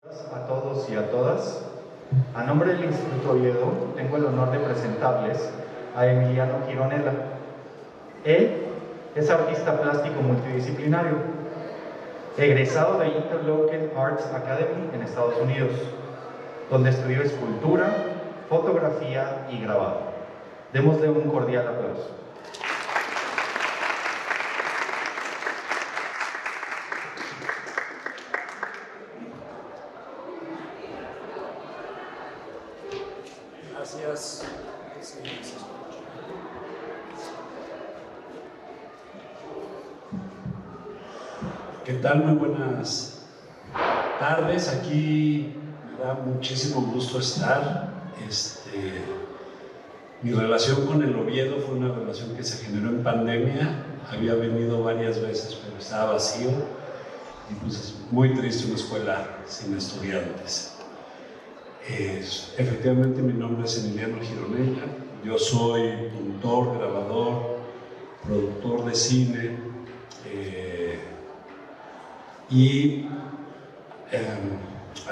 A todos y a todas, a nombre del Instituto Oviedo, tengo el honor de presentarles a Emiliano Gironella. Él es artista plástico multidisciplinario, egresado de Interlochen Arts Academy en Estados Unidos, donde estudió escultura, fotografía y grabado. Démosle un cordial aplauso. Gracias. ¿Qué tal? Muy buenas tardes. Aquí me da muchísimo gusto estar. Mi relación con el Oviedo fue una relación que se generó en pandemia. Había venido varias veces, pero estaba vacío. Y pues es muy triste una escuela sin estudiantes. Efectivamente, mi nombre es Emiliano Gironella. Yo soy pintor, grabador, productor de cine y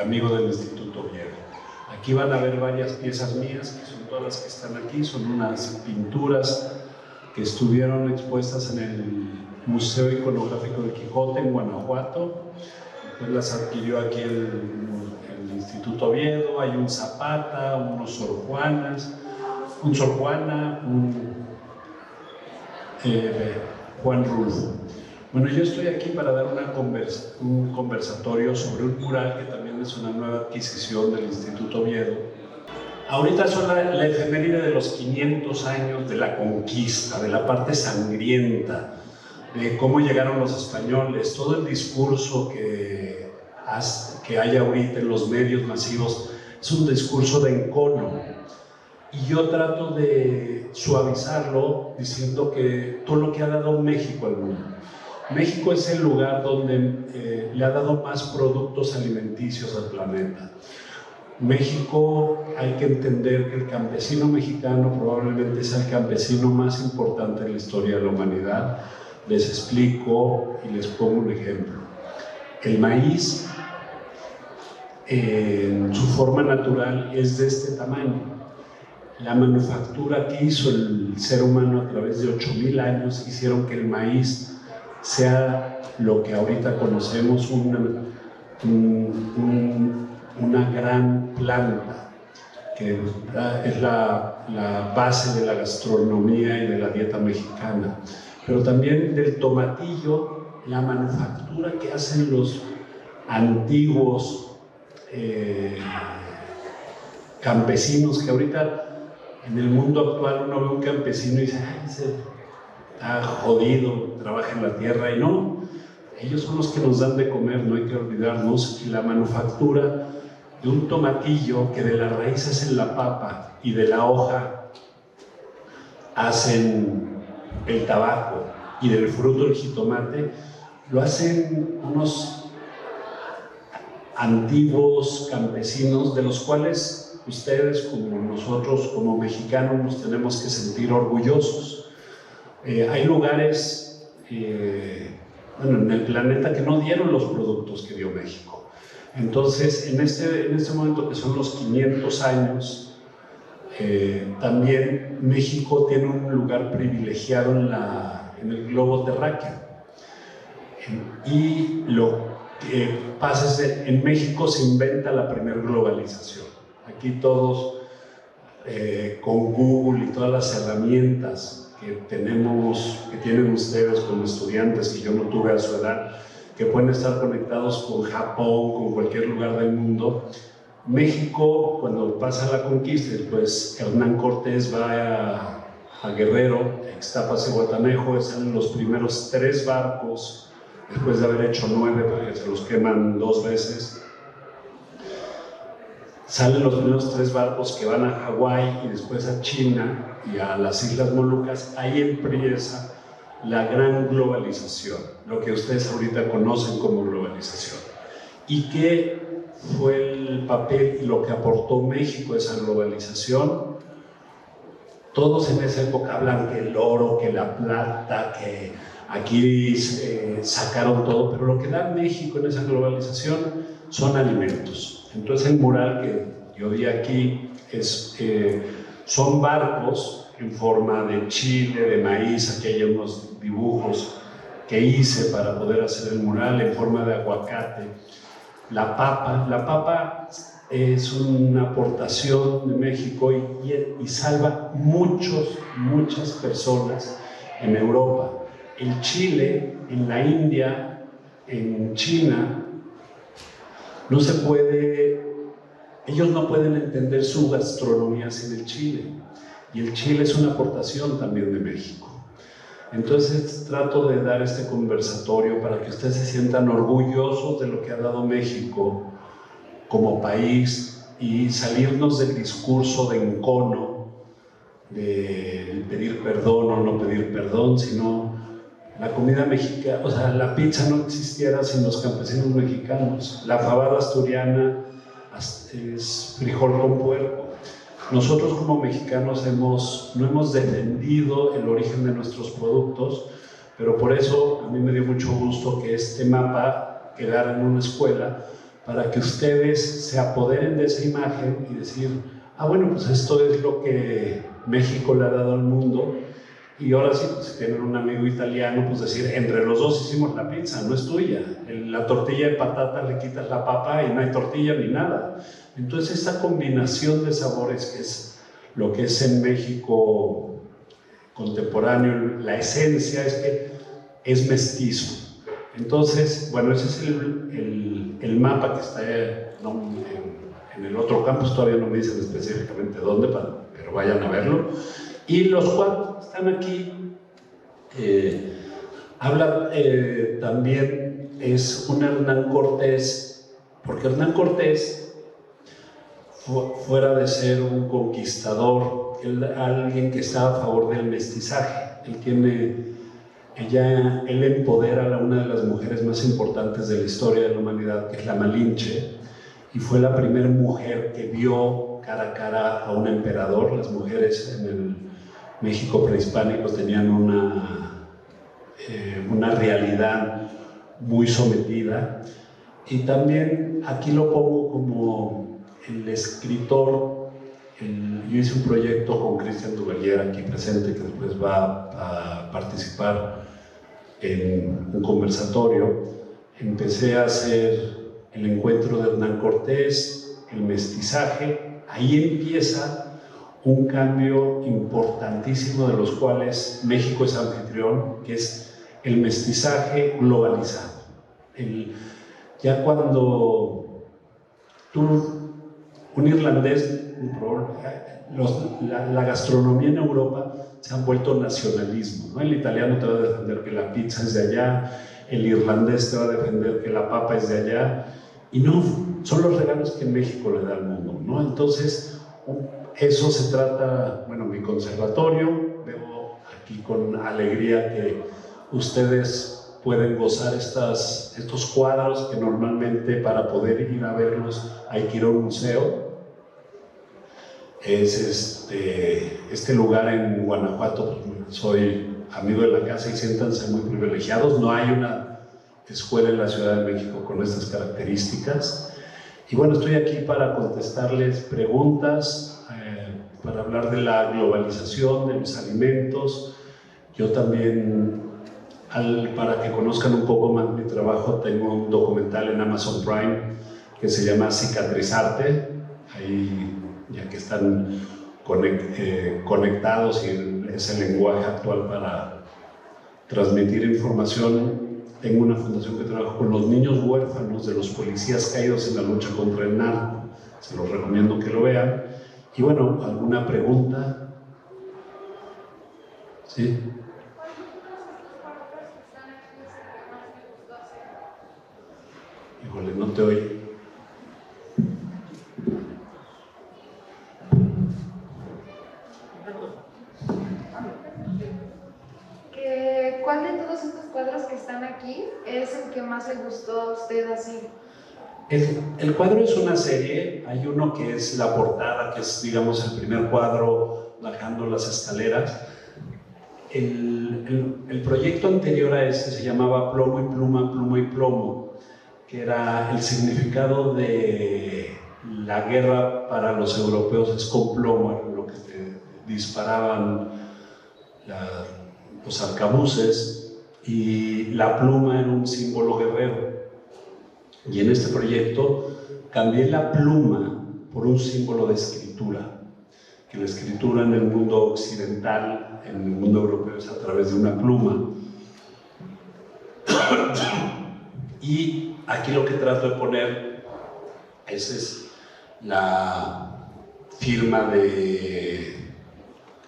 amigo del Instituto Oviedo. Aquí van a ver varias piezas mías, que son todas las que están aquí. Son unas pinturas que estuvieron expuestas en el Museo Iconográfico de Quijote, en Guanajuato. Después las adquirió aquí el Instituto Oviedo. Hay un Zapata, un Sor Juana, Juan Rulfo. Bueno, yo estoy aquí para dar un conversatorio sobre un mural que también es una nueva adquisición del Instituto Oviedo. Ahorita son la efeméride de los 500 años de la conquista, de la parte sangrienta, de cómo llegaron los españoles, todo el discurso que hay ahorita en los medios masivos es un discurso de encono, y yo trato de suavizarlo diciendo que todo lo que ha dado México al mundo. México es el lugar donde le ha dado más productos alimenticios al planeta. México, hay que entender que el campesino mexicano probablemente es el campesino más importante en la historia de la humanidad. Les explico y les pongo un ejemplo. El maíz, en su forma natural, es de este tamaño. La manufactura que hizo el ser humano a través de 8,000 años hicieron que el maíz sea lo que ahorita conocemos, una gran planta, que es la base de la gastronomía y de la dieta mexicana. Pero también del tomatillo, la manufactura que hacen los antiguos campesinos, que ahorita en el mundo actual uno ve un campesino y dice, ay, está jodido, trabaja en la tierra, y no, ellos son los que nos dan de comer, no hay que olvidarnos. Y la manufactura de un tomatillo, que de la raíz hacen la papa y de la hoja hacen el tabaco y del fruto el jitomate, lo hacen unos antiguos campesinos de los cuales ustedes, como nosotros, como mexicanos, nos tenemos que sentir orgullosos. Hay lugares en el planeta que no dieron los productos que dio México. Entonces, en este momento, que son los 500 años, también México tiene un lugar privilegiado en el globo terráqueo. Y lo que pasa es que en México se inventa la primera globalización. Aquí todos, con Google y todas las herramientas que tienen ustedes como estudiantes, que yo no tuve a su edad, que pueden estar conectados con Japón, con cualquier lugar del mundo. México, cuando pasa la conquista, después Hernán Cortés va a Guerrero, Ixtapas y Guatanejo, salen los primeros 3 barcos, después de haber hecho 9, porque se los queman 2 veces. Salen los primeros 3 barcos que van a Hawái y después a China y a las Islas Molucas. Ahí empieza la gran globalización, lo que ustedes ahorita conocen como globalización. ¿Y qué fue el papel y lo que aportó México a esa globalización? Todos en esa época hablan que el oro, que la plata, que aquí sacaron todo, pero lo que da México en esa globalización son alimentos. Entonces el mural que yo vi aquí son barcos en forma de chile, de maíz. Aquí hay unos dibujos que hice para poder hacer el mural en forma de aguacate. La papa es una aportación de México y salva muchas personas en Europa. El chile en la India, en China, ellos no pueden entender su gastronomía sin el chile. Y el chile es una aportación también de México. Entonces trato de dar este conversatorio para que ustedes se sientan orgullosos de lo que ha dado México como país y salirnos del discurso de encono, de pedir perdón o no pedir perdón, sino la comida mexicana. O sea, la pizza no existiera sin los campesinos mexicanos. La fabada asturiana es frijol con puerco. Nosotros como mexicanos no hemos defendido el origen de nuestros productos, pero por eso a mí me dio mucho gusto que este mapa quedara en una escuela para que ustedes se apoderen de esa imagen y decir, bueno, pues esto es lo que México le ha dado al mundo. Y ahora sí, pues, si tienen un amigo italiano, pues decir, entre los dos hicimos la pizza, no es tuya. La tortilla de patata le quitas la papa y no hay tortilla ni nada. Entonces esta combinación de sabores, que es lo que es en México contemporáneo, la esencia es que es mestizo. Entonces, bueno, ese es el mapa que está en el otro campus. Todavía no me dicen específicamente dónde, pero vayan a verlo. Y los cuatro que están aquí también es un Hernán Cortés, porque Hernán Cortés, fuera de ser un conquistador, alguien que está a favor del mestizaje. Él empodera a una de las mujeres más importantes de la historia de la humanidad, que es la Malinche, y fue la primera mujer que vio cara a cara a un emperador. Las mujeres en el México prehispánico tenían una realidad muy sometida. Y también aquí lo pongo como el escritor. Yo hice un proyecto con Cristian Duvalier aquí presente, que después va a participar en un conversatorio. Empecé a hacer el encuentro de Hernán Cortés, el mestizaje. Ahí empieza un cambio importantísimo, de los cuales México es anfitrión, que es el mestizaje globalizado. Ya cuando un irlandés, la gastronomía en Europa se han vuelto nacionalismo, ¿no? El italiano te va a defender que la pizza es de allá, el irlandés te va a defender que la papa es de allá, y no, son los regalos que México le da al mundo, ¿no? Entonces, eso se trata, bueno, mi conservatorio. Veo aquí con alegría que ustedes pueden gozar estos cuadros, que normalmente para poder ir a verlos hay que ir a un museo. Es este lugar en Guanajuato. Soy amigo de la casa y siéntanse muy privilegiados. No hay una escuela en la Ciudad de México con estas características. Y bueno, estoy aquí para contestarles preguntas, para hablar de la globalización de los alimentos. Yo también, para que conozcan un poco más mi trabajo, tengo un documental en Amazon Prime que se llama Cicatrizarte. Ahí, ya que están conectados y es el lenguaje actual para transmitir información, tengo una fundación que trabaja con los niños huérfanos de los policías caídos en la lucha contra el narco. Se los recomiendo que lo vean. Y bueno, ¿alguna pregunta? ¿Sí? Híjole, no te oí. ¿Cuál de todos estos cuadros que están aquí es el que más le gustó a usted así? El cuadro es una serie. Hay uno que es la portada, que es, digamos, el primer cuadro bajando las escaleras. El proyecto anterior a ese se llamaba Plomo y Pluma, Pluma y Plomo. que era el significado de la guerra para los europeos es con plomo, en lo que te disparaban los arcabuces, y la pluma era un símbolo guerrero. Y en este proyecto cambié la pluma por un símbolo de escritura, que la escritura en el mundo occidental, en el mundo europeo, es a través de una pluma. Y aquí lo que trato de poner, esa es la firma de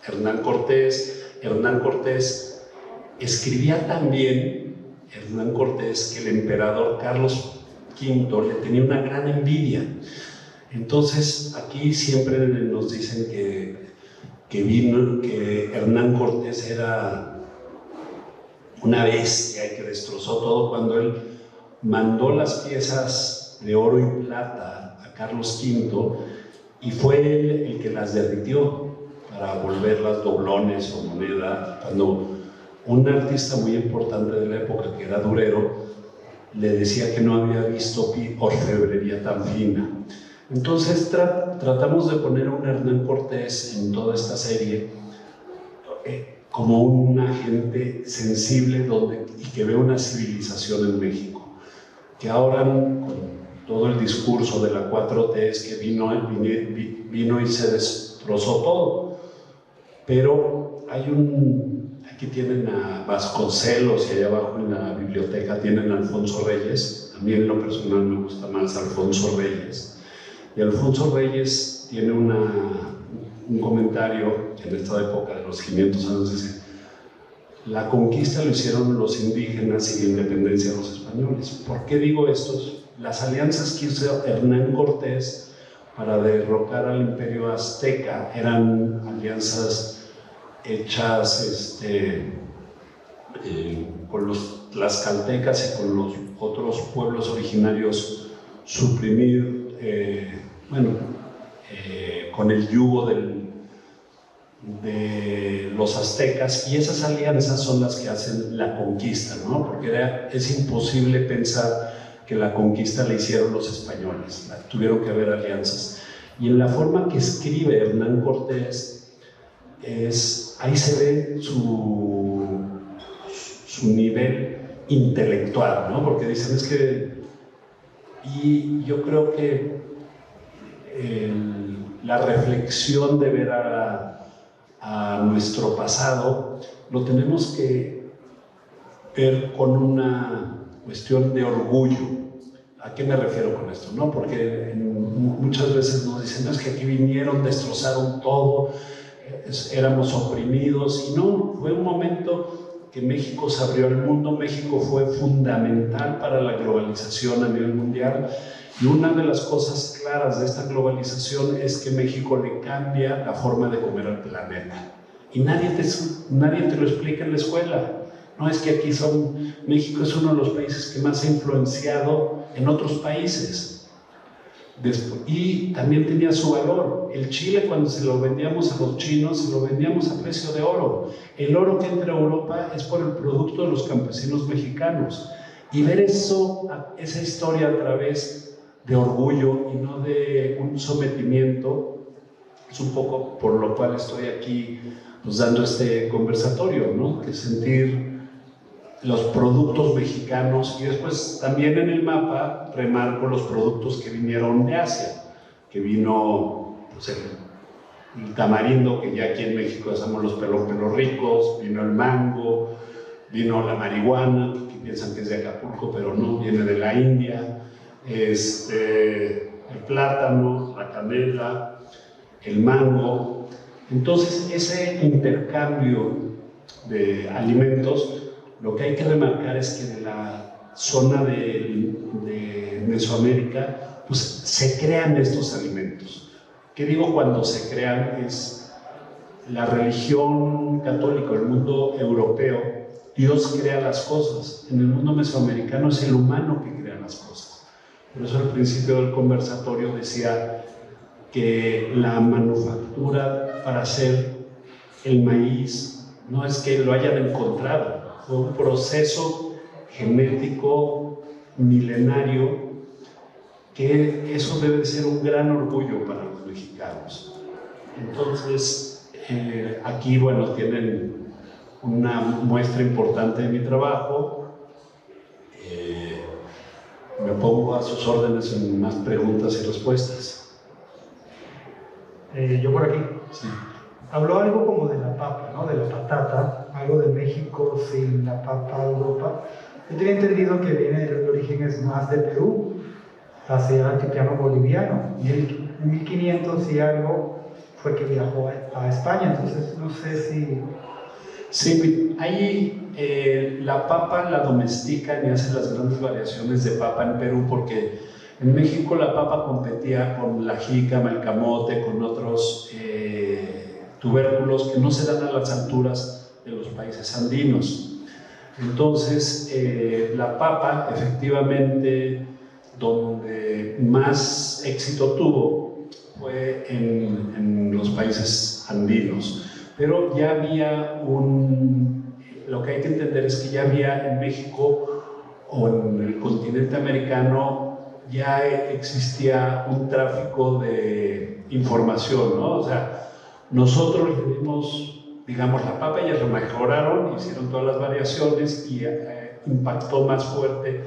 Hernán Cortés. Hernán Cortés escribía también, Hernán Cortés, que el emperador Carlos V le tenía una gran envidia. Entonces aquí siempre nos dicen que Hernán Cortés era una bestia y que destrozó todo, cuando él mandó las piezas de oro y plata a Carlos V, y fue él el que las derritió para volverlas doblones o moneda. Cuando un artista muy importante de la época, que era Durero, le decía que no había visto orfebrería tan fina. Entonces tratamos de poner a un Hernán Cortés en toda esta serie como un agente sensible y que ve una civilización en México, que ahora con todo el discurso de la 4T es que vino y se destrozó todo. Pero aquí tienen a Vasconcelos, y allá abajo en la biblioteca tienen a Alfonso Reyes. A mí en lo personal me gusta más Alfonso Reyes. Y Alfonso Reyes tiene un comentario que en esta época de los 500 años dice: la conquista lo hicieron los indígenas y la independencia los españoles. ¿Por qué digo esto? Las alianzas que hizo Hernán Cortés para derrocar al imperio azteca eran alianzas hechas con los tlaxcaltecas y con los otros pueblos originarios, suprimir, con el yugo de los aztecas, y esas alianzas son las que hacen la conquista, ¿no? Porque es imposible pensar que la conquista la hicieron los españoles, tuvieron que haber alianzas. Y en la forma que escribe Hernán Cortés, ahí se ve su nivel intelectual, ¿no? Porque dicen, y yo creo que la reflexión de ver a nuestro pasado lo tenemos que ver con una cuestión de orgullo. ¿A qué me refiero con esto? ¿No? Porque muchas veces nos dicen, es que aquí vinieron, destrozaron todo, éramos oprimidos, y no, fue un momento que México se abrió al mundo. México fue fundamental para la globalización a nivel mundial, y una de las cosas claras de esta globalización es que México le cambia la forma de comer al planeta, y nadie te lo explica en la escuela. No, es que México es uno de los países que más ha influenciado en otros países. Y también tenía su valor. El chile, cuando se lo vendíamos a los chinos, se lo vendíamos a precio de oro. El oro que entra a Europa es por el producto de los campesinos mexicanos. Y ver esa historia a través de orgullo y no de un sometimiento, es un poco por lo cual estoy aquí pues, dando este conversatorio, ¿no? Que sentir los productos mexicanos, y después también en el mapa remarco los productos que vinieron de Asia, que vino pues, el tamarindo, que ya aquí en México hacemos los pelos ricos, vino el mango, vino la marihuana, que piensan que es de Acapulco, pero no, viene de la India, el plátano, la canela, el mango. Entonces ese intercambio de alimentos, lo que hay que remarcar es que de la zona de Mesoamérica pues se crean estos alimentos. ¿Qué digo cuando se crean? Es la religión católica, el mundo europeo, Dios crea las cosas. En el mundo mesoamericano es el humano que crea las cosas. Por eso al principio del conversatorio decía que la manufactura para hacer el maíz no es que lo hayan encontrado, fue un proceso genético milenario, que eso debe de ser un gran orgullo para los mexicanos. Entonces, aquí, bueno, tienen una muestra importante de mi trabajo. Me pongo a sus órdenes en más preguntas y respuestas. Yo por aquí. Sí. Habló algo como de la papa, ¿no? De la patata, algo de México sin la papa Europa. Yo tenía entendido que el origen es más de Perú hacia el altiplano boliviano. Y en 1500 y algo fue que viajó a España, entonces no sé si... Sí, ahí la papa la domestican y hacen las grandes variaciones de papa en Perú, porque en México la papa competía con la jícama, el camote, con otros tubérculos que no se dan a las alturas de los países andinos. Entonces, la papa, efectivamente, donde más éxito tuvo fue en los países andinos. Pero ya había lo que hay que entender es que ya había en México o en el continente americano, ya existía un tráfico de información, ¿no? O sea, nosotros le dimos, digamos, la papa, ellas lo mejoraron, hicieron todas las variaciones y impactó más fuerte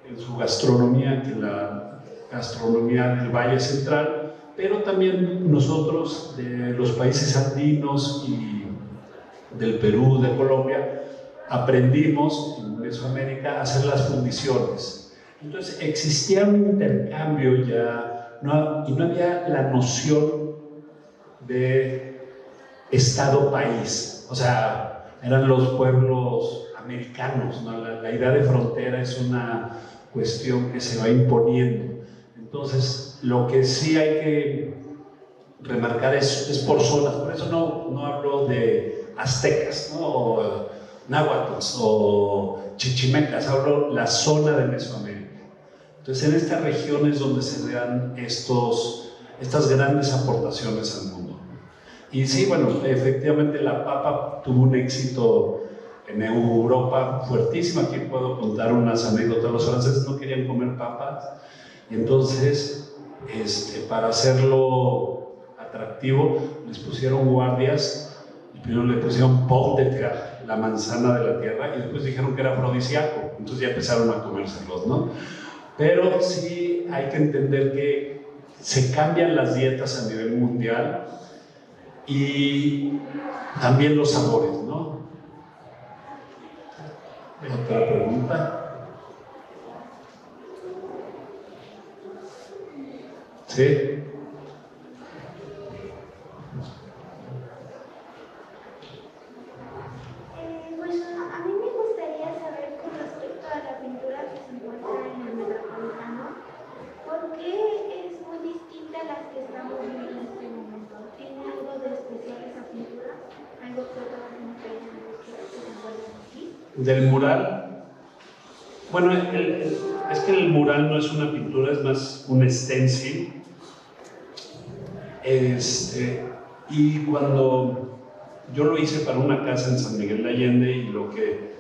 en su gastronomía que la gastronomía del Valle Central. Pero también nosotros, de los países andinos y del Perú, de Colombia, aprendimos en Mesoamérica a hacer las fundiciones. Entonces existía un intercambio ya, y no había la noción de Estado-país. O sea, eran los pueblos americanos, ¿no? La idea de frontera es una cuestión que se va imponiendo. Entonces, lo que sí hay que remarcar es por zonas. Por eso no hablo de aztecas, ¿no? O náhuatls o chichimecas, hablo la zona de Mesoamérica. Entonces, en estas regiones donde se dan estas grandes aportaciones al mundo. Y sí, bueno, efectivamente la papa tuvo un éxito en Europa fuertísimo. Aquí puedo contar unas anécdotas. Los franceses no querían comer papas. Y entonces, para hacerlo atractivo, les pusieron guardias. Y primero le pusieron pomme de terre, la manzana de la tierra, y después dijeron que era afrodisíaco. Entonces ya empezaron a comérselos, ¿no? Pero sí hay que entender que se cambian las dietas a nivel mundial y también los sabores, ¿no? ¿Otra pregunta? Sí. Bueno, a mí me gustaría saber con respecto a la pintura que se encuentra en el Metropolitano, ¿por qué es muy distinta a las que estamos viendo en este momento? ¿Tiene algo de especial esa pintura? ¿Algo que otras mujeres que se encuentran aquí? ¿Del mural? Bueno, es que el mural no es una pintura, es más un stencil. Y cuando yo lo hice para una casa en San Miguel de Allende, y lo que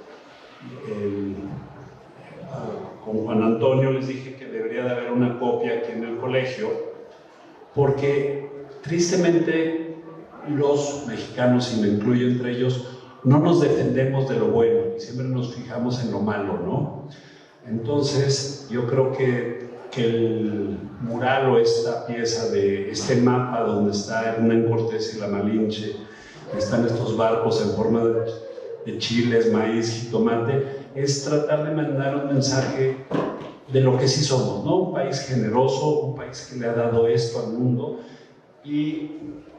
con Juan Antonio les dije que debería de haber una copia aquí en el colegio, porque tristemente los mexicanos, y me incluyo entre ellos, no nos defendemos de lo bueno y siempre nos fijamos en lo malo, ¿no? Entonces yo creo que el mural o esta pieza de este mapa donde está Hernán Cortés y la Malinche, están estos barcos en forma de chiles, maíz, jitomate, es tratar de mandar un mensaje de lo que sí somos, ¿no? Un país generoso, un país que le ha dado esto al mundo. Y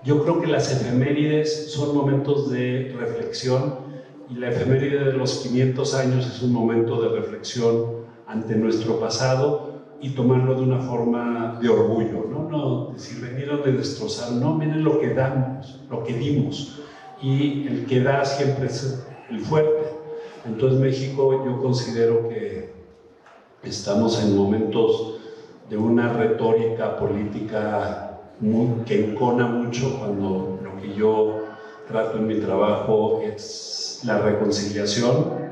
yo creo que las efemérides son momentos de reflexión, y la efeméride de los 500 años es un momento de reflexión ante nuestro pasado y tomarlo de una forma de orgullo, no decir vinieron de destrozar, no, miren lo que damos, lo que dimos, y el que da siempre es el fuerte. Entonces México, yo considero que estamos en momentos de una retórica política que encona mucho, cuando lo que yo trato en mi trabajo es la reconciliación,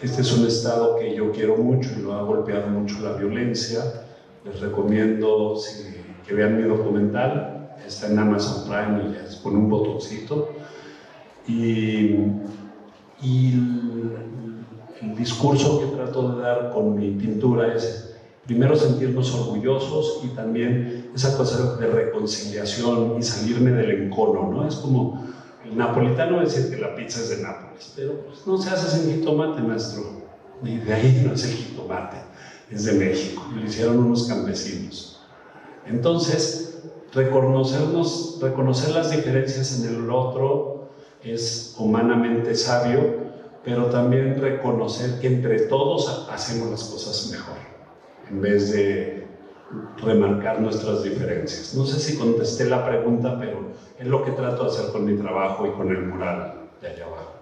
Este es un estado que yo quiero mucho y lo ha golpeado mucho la violencia. Les recomiendo que vean mi documental, está en Amazon Prime y les pone un botoncito. Y el discurso que trato de dar con mi pintura es primero sentirnos orgullosos y también esa cosa de reconciliación y salirme del encono, ¿no? Es como el napolitano decir que la pizza es de Nápoles, pero pues, no se hace sin jitomate, maestro. Y de ahí no es el jitomate, es de México, lo hicieron unos campesinos. Entonces, reconocer las diferencias en el otro es humanamente sabio, pero también reconocer que entre todos hacemos las cosas mejor, en vez de remarcar nuestras diferencias. No sé si contesté la pregunta, pero es lo que trato de hacer con mi trabajo y con el mural de allá abajo.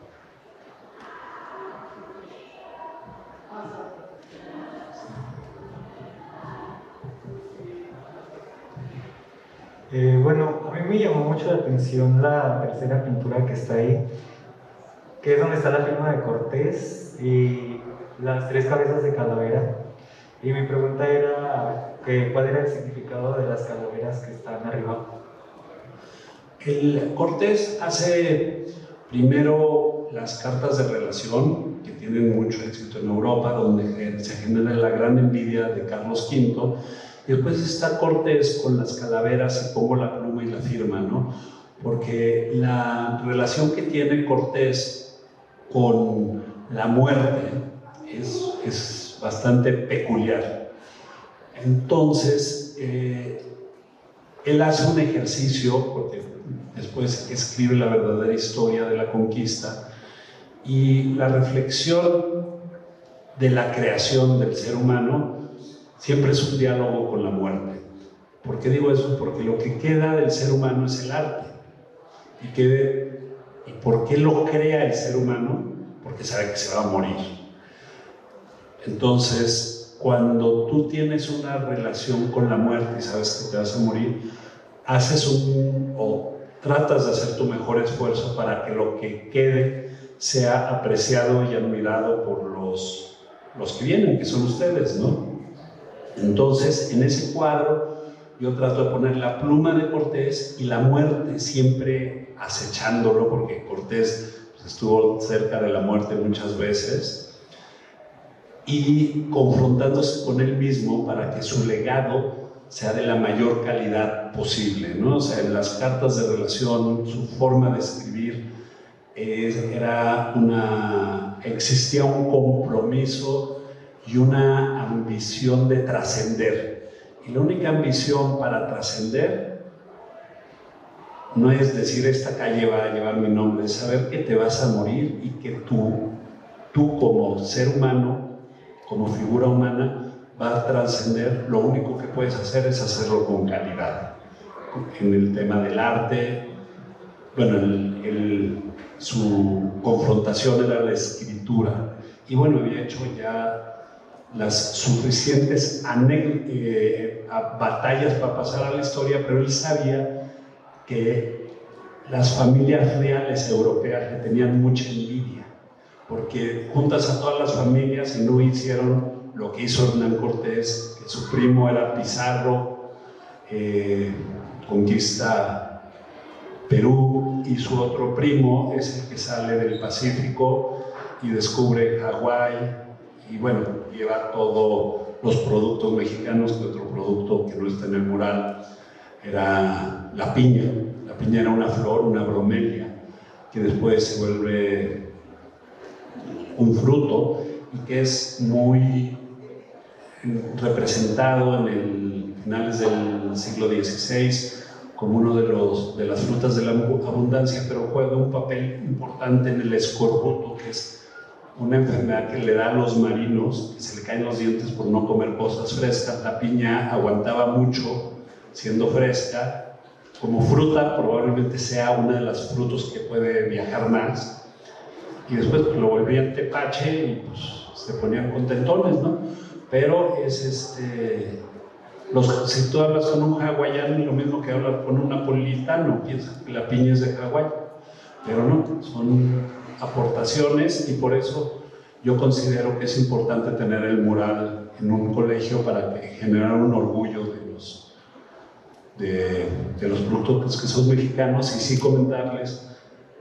Bueno, a mí me llamó mucho la atención la tercera pintura que está ahí, que es donde está la firma de Cortés y las 3 cabezas de calavera. Y mi pregunta era ¿cuál era el significado de las calaveras que están arriba? El Cortés hace primero las cartas de relación, que tienen mucho éxito en Europa, donde se genera la gran envidia de Carlos V. Y después está Cortés con las calaveras y pongo la pluma y la firma, ¿no? Porque la relación que tiene Cortés con la muerte es bastante peculiar. Entonces, él hace un ejercicio, porque después escribe la verdadera historia de la conquista, y la reflexión de la creación del ser humano siempre es un diálogo con la muerte. ¿Por qué digo eso? Porque lo que queda del ser humano es el arte. ¿Y por qué lo crea el ser humano? Porque sabe que se va a morir. Entonces, cuando tú tienes una relación con la muerte y sabes que te vas a morir, tratas de hacer tu mejor esfuerzo para que lo que quede sea apreciado y admirado por los que vienen, que son ustedes, ¿no? Entonces, en ese cuadro, yo trato de poner la pluma de Cortés y la muerte siempre acechándolo, porque Cortés pues, estuvo cerca de la muerte muchas veces, y confrontándose con él mismo para que su legado sea de la mayor calidad posible, ¿no? O sea, en las cartas de relación, su forma de escribir, existía un compromiso y una ambición de trascender. Y la única ambición para trascender no es decir esta calle va a llevar mi nombre, es saber que te vas a morir y que tú como ser humano, como figura humana, va a trascender. Lo único que puedes hacer es hacerlo con calidad. En el tema del arte, bueno, su confrontación era la escritura. Y bueno, había hecho ya las suficientes batallas para pasar a la historia, pero él sabía que las familias reales europeas le tenían mucha envidia, porque juntas a todas las familias y no hicieron lo que hizo Hernán Cortés, que su primo era Pizarro, conquista Perú, y su otro primo es el que sale del Pacífico y descubre Hawái, y bueno, lleva todos los productos mexicanos, que otro producto que no está en el mural era la piña. La piña era una flor, una bromelia, que después se vuelve un fruto y que es muy representado en finales del siglo XVI como uno de las frutas de la abundancia, pero juega un papel importante en el escorbuto, que es una enfermedad que le da a los marinos, que se le caen los dientes por no comer cosas frescas. La piña aguantaba mucho siendo fresca. Como fruta probablemente sea una de las frutos que puede viajar más. Y después pues, lo volvían tepache y pues, se ponían contentones, ¿no? Pero si tú hablas con un hawaiano, lo mismo que hablar con un napolitano, piensa que la piña es de Hawái, pero no, son aportaciones, y por eso yo considero que es importante tener el mural en un colegio para generar un orgullo de los productos que son mexicanos, y sí comentarles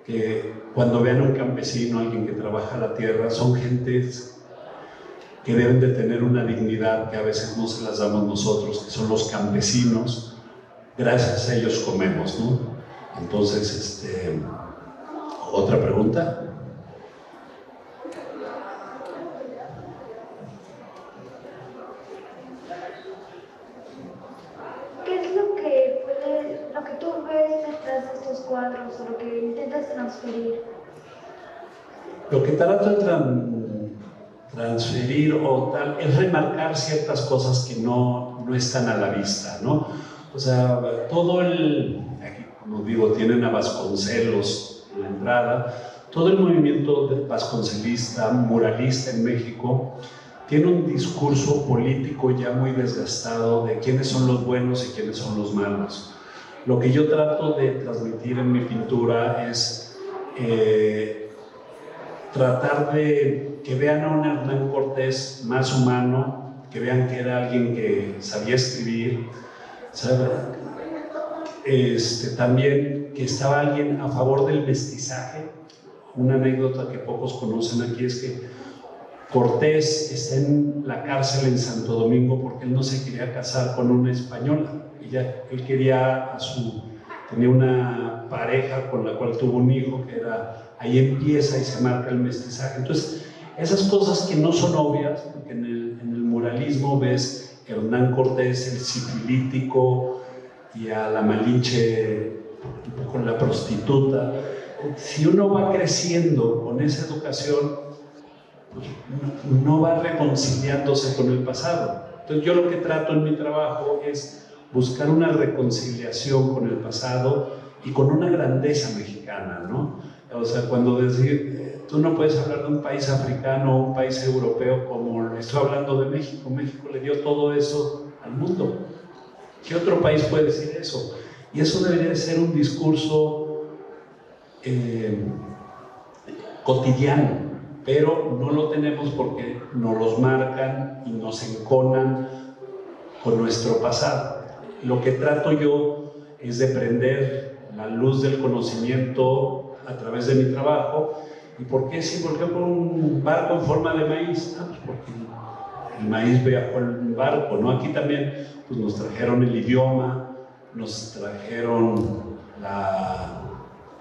que cuando vean un campesino, alguien que trabaja la tierra, son gentes que deben de tener una dignidad que a veces no se las damos nosotros, que son los campesinos. Gracias a ellos comemos, ¿no? Entonces, ¿otra pregunta? ¿Qué es lo que tú ves detrás de estos cuadros o lo que intentas transferir? Lo que trato de transferir o tal es remarcar ciertas cosas que no están a la vista, ¿no? O sea, todo aquí, como digo, tienen a Vasconcelos en la entrada, todo el movimiento vasconcelista, muralista en México, tiene un discurso político ya muy desgastado de quiénes son los buenos y quiénes son los malos. Lo que yo trato de transmitir en mi pintura es tratar de que vean a un Hernán Cortés más humano, que vean que era alguien que sabía escribir, ¿sabe? También que estaba alguien a favor del mestizaje. Una anécdota que pocos conocen aquí es que Cortés está en la cárcel en Santo Domingo porque él no se quería casar con una española. Él quería tenía una pareja con la cual tuvo un hijo, que era, ahí empieza y se marca el mestizaje. Entonces, esas cosas que no son obvias, porque en el muralismo ves Hernán Cortés, el sifilítico, y a la Malinche con la prostituta. Si uno va creciendo con esa educación, pues no va reconciliándose con el pasado. Entonces yo lo que trato en mi trabajo es buscar una reconciliación con el pasado y con una grandeza mexicana, ¿no? O sea, cuando tú no puedes hablar de un país africano o un país europeo como estoy hablando de México. México le dio todo eso al mundo. ¿Qué otro país puede decir eso? Y eso debería de ser un discurso cotidiano, pero no lo tenemos porque nos los marcan y nos enconan con nuestro pasado. Lo que trato yo es de prender la luz del conocimiento a través de mi trabajo. ¿Y por qué? Sí, ¿por qué por un barco en forma de maíz? Pues porque el maíz viajó en barco, ¿no? Aquí también pues, nos trajeron el idioma, nos trajeron la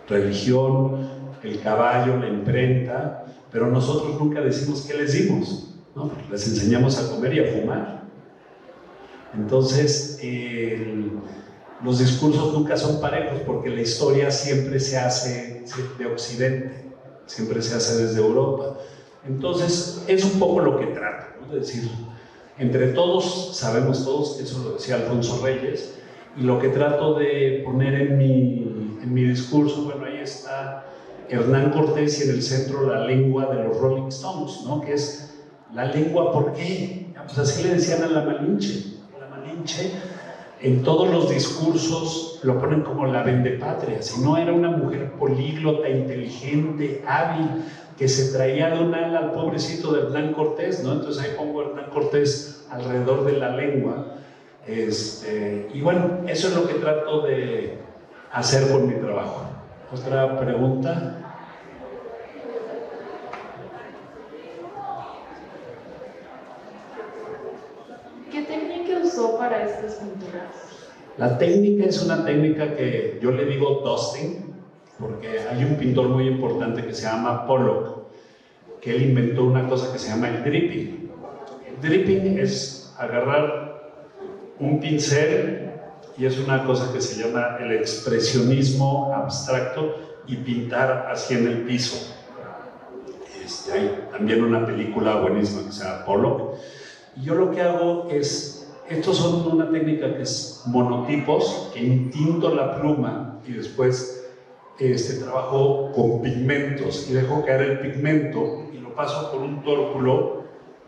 religión, el caballo, la imprenta, pero nosotros nunca decimos qué les dimos, ¿no? Porque les enseñamos a comer y a fumar. Entonces, los discursos nunca son parejos porque la historia siempre se hace de Occidente, siempre se hace desde Europa. Entonces, es un poco lo que trato, ¿no? Es decir, entre todos, sabemos todos, eso lo decía Alfonso Reyes, y lo que trato de poner en mi discurso, bueno, ahí está Hernán Cortés y en el centro la lengua de los Rolling Stones, ¿no? Que es la lengua, ¿por qué? Pues así le decían a la Malinche. La Malinche, en todos los discursos lo ponen como la vendepatria, si no era una mujer políglota, inteligente, hábil, que se traía de un ala al pobrecito de Hernán Cortés, ¿no? Entonces ahí pongo Hernán Cortés alrededor de la lengua. Y bueno, eso es lo que trato de hacer con mi trabajo. ¿Otra pregunta? ¿Qué técnica usó para estas pinturas? La técnica es una técnica que yo le digo dusting, porque hay un pintor muy importante que se llama Pollock, que él inventó una cosa que se llama el dripping. El dripping es agarrar un pincel, y es una cosa que se llama el expresionismo abstracto, y pintar así en el piso. Hay también una película buenísima que se llama Pollock. Y yo lo que hago es, estos son una técnica que es monotipos, que intinto la pluma y después trabajo con pigmentos y dejo caer el pigmento y lo paso por un tórculo.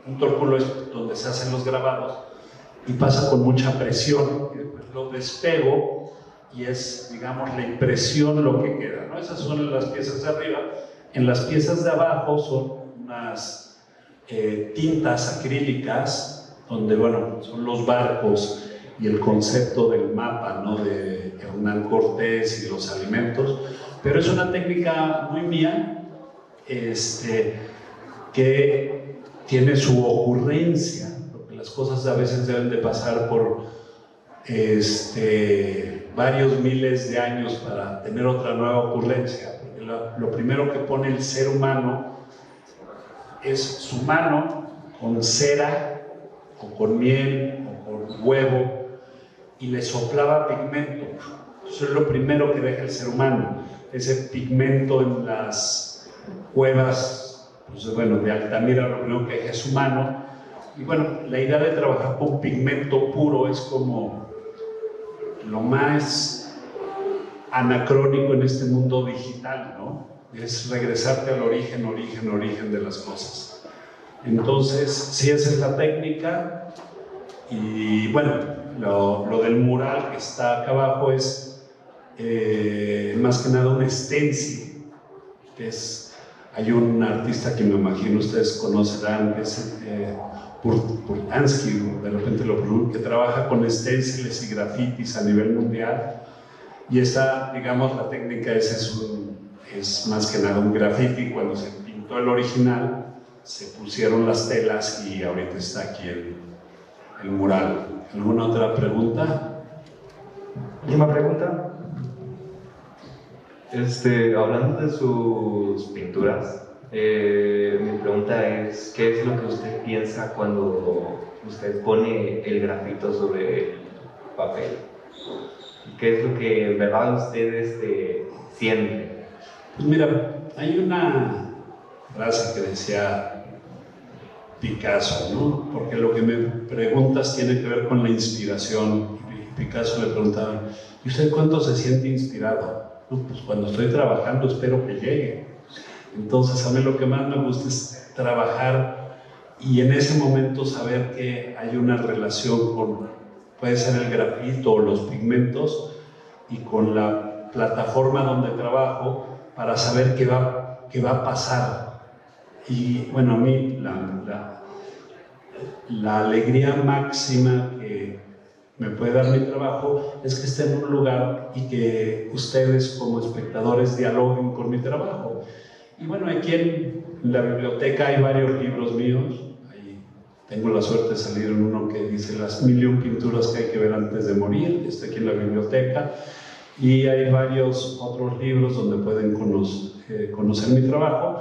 Un tórculo es donde se hacen los grabados y pasa con mucha presión y después lo despego y es, digamos, la impresión lo que queda, ¿no? Esas son las piezas de arriba. En las piezas de abajo son unas tintas acrílicas, donde, bueno, son los barcos y el concepto del mapa, ¿no?, de Hernán Cortés y los alimentos, pero es una técnica muy mía, que tiene su ocurrencia, porque las cosas a veces deben de pasar por varios miles de años para tener otra nueva ocurrencia, porque lo primero que pone el ser humano es su mano con cera o con miel o con huevo y le soplaba pigmento. Eso es lo primero que deja el ser humano, ese pigmento en las cuevas, pues, bueno, de Altamira. Lo primero que deja es su mano. Y bueno, la idea de trabajar con pigmento puro es como lo más anacrónico en este mundo digital, ¿no? Es regresarte al origen de las cosas. Entonces, sí, esa es la técnica. Y bueno, lo del mural que está acá abajo es más que nada un stencil, que hay un artista que me imagino ustedes conocerán, que es Purtansky, de repente lo pronuncio, que trabaja con stenciles y grafitis a nivel mundial. Y esa, digamos, la técnica es más que nada un graffiti. Cuando se pintó el original, se pusieron las telas y ahorita está aquí el mural. ¿Alguna otra pregunta? Última pregunta. Hablando de sus pinturas, mi pregunta es, ¿qué es lo que usted piensa cuando usted pone el grafito sobre el papel? ¿Qué es lo que en verdad usted siente? Pues mira, hay una frase que decía Picasso, ¿no? Porque lo que me preguntas tiene que ver con la inspiración. Y Picasso le preguntaba, ¿y usted cuánto se siente inspirado? No, pues cuando estoy trabajando espero que llegue. Entonces a mí lo que más me gusta es trabajar y en ese momento saber que hay una relación con, puede ser el grafito o los pigmentos, y con la plataforma donde trabajo, para saber qué va a pasar. Y bueno, a mí la alegría máxima que me puede dar mi trabajo es que esté en un lugar y que ustedes como espectadores dialoguen con mi trabajo. Y bueno, aquí en la biblioteca hay varios libros míos. Ahí tengo la suerte de salir en uno que dice las 1001 pinturas que hay que ver antes de morir, que está aquí en la biblioteca. Y hay varios otros libros donde pueden conocer mi trabajo.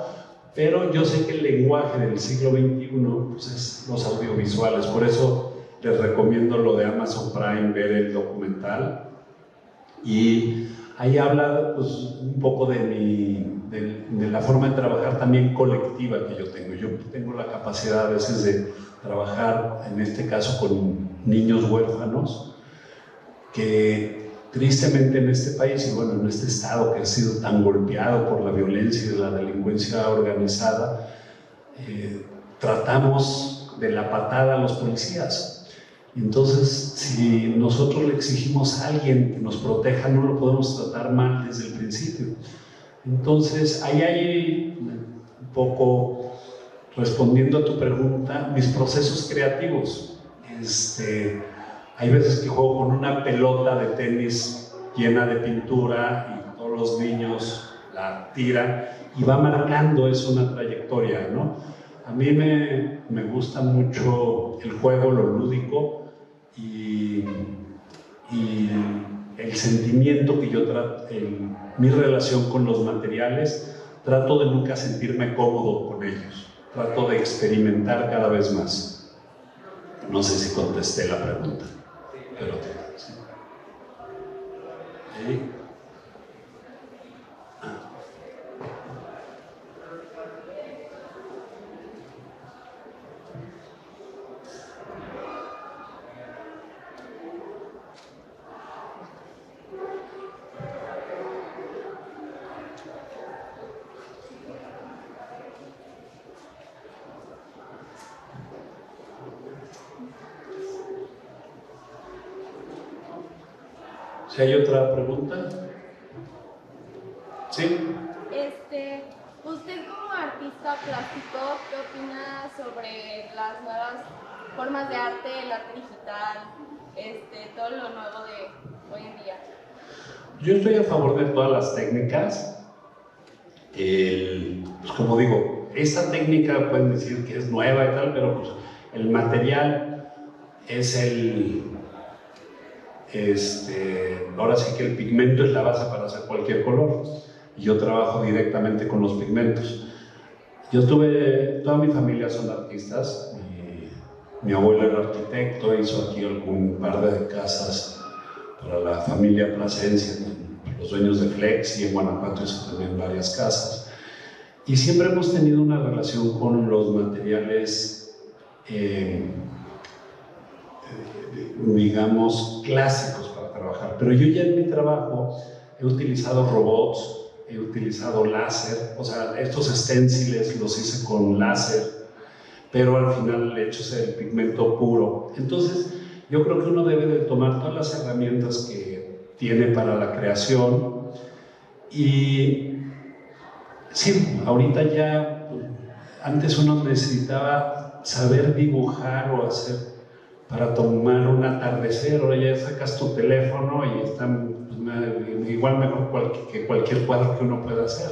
Pero yo sé que el lenguaje del siglo XXI pues es los audiovisuales. Por eso les recomiendo lo de Amazon Prime, ver el documental. Y ahí habla pues, un poco de la forma de trabajar también colectiva que yo tengo. Yo tengo la capacidad a veces de trabajar, en este caso, con niños huérfanos, que tristemente en este país y bueno, en este estado que ha sido tan golpeado por la violencia y la delincuencia organizada, tratamos de la patada a los policías. Y entonces, si nosotros le exigimos a alguien que nos proteja, no lo podemos tratar mal desde el principio. Entonces, ahí hay un poco, respondiendo a tu pregunta, mis procesos creativos. Hay veces que juego con una pelota de tenis llena de pintura y todos los niños la tiran y va marcando eso una trayectoria, ¿no? A mí me gusta mucho el juego, lo lúdico y el sentimiento que yo trato, en mi relación con los materiales, trato de nunca sentirme cómodo con ellos, trato de experimentar cada vez más. No sé si contesté la pregunta. Pero sí. Si hay otra pregunta. ¿Sí? Usted como artista plástico, ¿qué opina sobre las nuevas formas de arte, el arte digital, todo lo nuevo de hoy en día? Yo estoy a favor de todas las técnicas. Pues como digo, esta técnica pueden decir que es nueva y tal, pero pues el material es ahora sí que el pigmento es la base para hacer cualquier color. Y yo trabajo directamente con los pigmentos. Toda mi familia son artistas. Mi abuelo era arquitecto, hizo aquí algún par de casas para la familia Plasencia, los dueños de Flex, y en Guanajuato hizo también varias casas. Y siempre hemos tenido una relación con los materiales, digamos, clásicos para trabajar. Pero yo ya en mi trabajo he utilizado robots, he utilizado láser, o sea, estos esténciles los hice con láser, pero al final le echo el pigmento puro. Entonces, yo creo que uno debe de tomar todas las herramientas que tiene para la creación. Y sí, ahorita ya, antes uno necesitaba saber dibujar o hacer para tomar un atardecer. Ahora ya sacas tu teléfono y están igual mejor que cualquier cuadro que uno pueda hacer.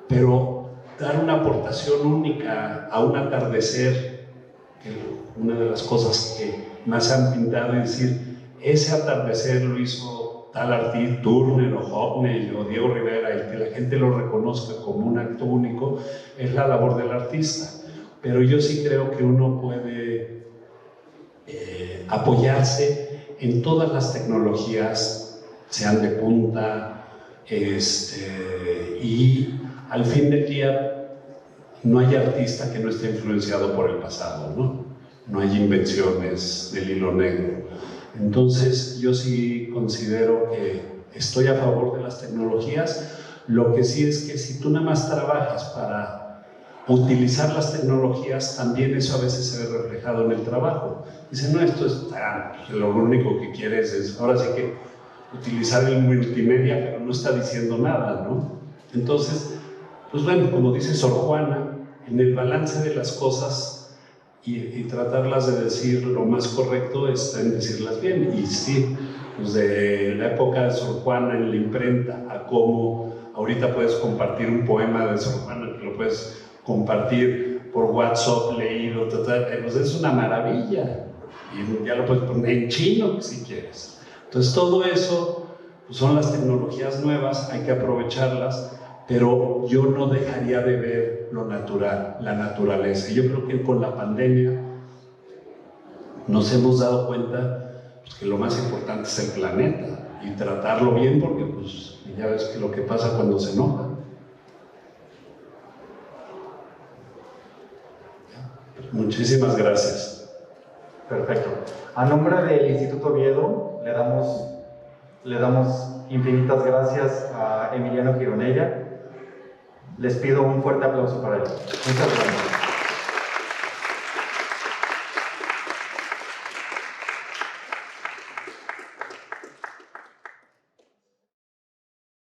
Pero dar una aportación única a un atardecer, que una de las cosas que más han pintado, y decir, ese atardecer lo hizo tal artista, Turner o Hockney o Diego Rivera, y que la gente lo reconozca como un acto único, es la labor del artista. Pero yo sí creo que uno puede apoyarse en todas las tecnologías, sean de punta, y al fin del día no hay artista que no esté influenciado por el pasado, ¿no? No hay invenciones del hilo negro. Entonces yo sí considero que estoy a favor de las tecnologías. Lo que sí es que si tú nada más trabajas para utilizar las tecnologías, también eso a veces se ve reflejado en el trabajo. Dicen, no, esto es lo único que quieres es, ahora sí que utilizar el multimedia, pero no está diciendo nada, ¿no? Entonces, pues bueno, como dice Sor Juana, en el balance de las cosas y tratarlas de decir lo más correcto está en decirlas bien. Y sí, pues de la época de Sor Juana en la imprenta a cómo ahorita puedes compartir un poema de Sor Juana, que lo puedes compartir por WhatsApp leído, pues es una maravilla. Y ya lo puedes poner en chino si quieres. Entonces todo eso pues son las tecnologías nuevas, hay que aprovecharlas, pero yo no dejaría de ver lo natural, la naturaleza. Yo creo que con la pandemia nos hemos dado cuenta pues, que lo más importante es el planeta y tratarlo bien, porque pues, ya ves que lo que pasa cuando se enoja. Muchísimas gracias. Perfecto. A nombre del Instituto Oviedo le damos infinitas gracias a Emiliano Gironella. Les pido un fuerte aplauso para él. Muchas gracias.